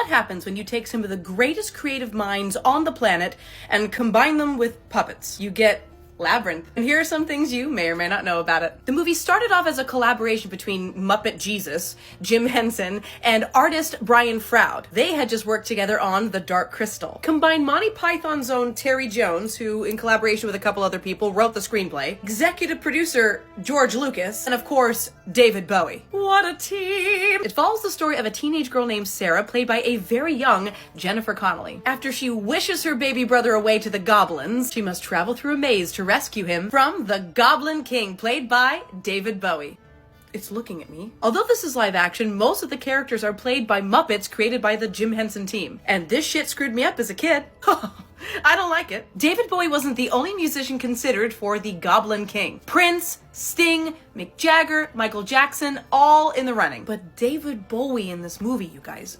What happens when you take some of the greatest creative minds on the planet and combine them with puppets? You get Labyrinth. And here are some things you may or may not know about it. The movie started off as a collaboration between Muppet Jesus, Jim Henson, and artist Brian Froud. They had just worked together on The Dark Crystal. Combined Monty Python's own Terry Jones, who, in collaboration with a couple other people, wrote the screenplay, executive producer George Lucas, and of course, David Bowie. What a team! It follows the story of a teenage girl named Sarah, played by a very young Jennifer Connelly. After she wishes her baby brother away to the goblins, she must travel through a maze to rescue him from the Goblin King, played by David Bowie. It's looking at me. Although this is live action, most of the characters are played by Muppets created by the Jim Henson team. And this shit screwed me up as a kid. I don't like it. David Bowie wasn't the only musician considered for the Goblin King. Prince, Sting, Mick Jagger, Michael Jackson, all in the running. But David Bowie in this movie, you guys.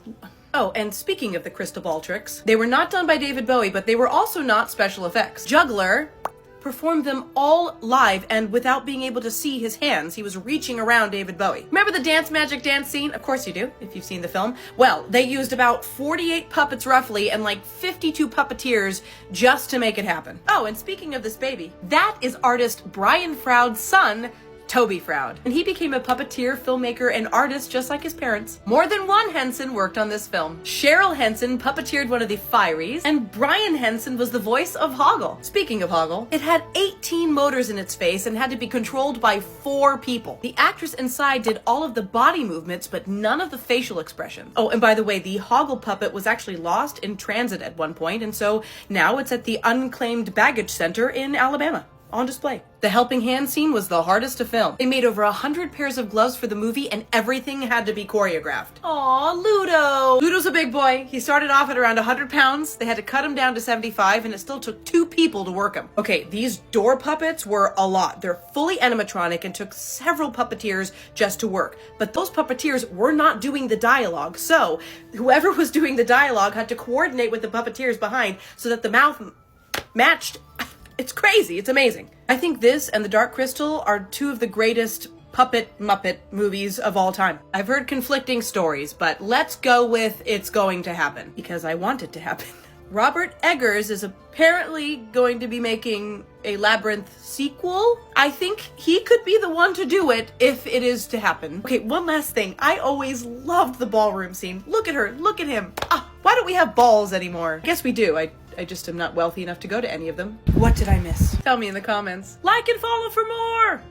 Oh, and speaking of the crystal ball tricks, they were not done by David Bowie, but they were also not special effects. Juggler performed them all live and without being able to see his hands. He was reaching around David Bowie. Remember the Dance Magic Dance scene? Of course you do, if you've seen the film. Well, they used about 48 puppets roughly and like 52 puppeteers just to make it happen. Oh, and speaking of this baby, that is artist Brian Froud's son, Toby Froud. And he became a puppeteer, filmmaker, and artist just like his parents. More than one Henson worked on this film. Cheryl Henson puppeteered one of the Fireys, and Brian Henson was the voice of Hoggle. Speaking of Hoggle, it had 18 motors in its face and had to be controlled by 4 people. The actress inside did all of the body movements, but none of the facial expressions. Oh, and by the way, the Hoggle puppet was actually lost in transit at one point, and so now it's at the Unclaimed Baggage Center in Alabama, on display. The helping hand scene was the hardest to film. They made over 100 pairs of gloves for the movie and everything had to be choreographed. Aw, Ludo! Ludo's a big boy. He started off at around 100 pounds. They had to cut him down to 75 and it still took 2 people to work him. Okay, these door puppets were a lot. They're fully animatronic and took several puppeteers just to work. But those puppeteers were not doing the dialogue, so whoever was doing the dialogue had to coordinate with the puppeteers behind so that the mouth matched. It's crazy. It's amazing. I think this and The Dark Crystal are 2 of the greatest puppet Muppet movies of all time. I've heard conflicting stories, but let's go with it's going to happen because I want it to happen. Robert Eggers is apparently going to be making a Labyrinth sequel. I think he could be the one to do it if it is to happen. Okay, one last thing. I always loved the ballroom scene. Look at her. Look at him. Why don't we have balls anymore? I guess we do. I just am not wealthy enough to go to any of them. What did I miss? Tell me in the comments. Like and follow for more!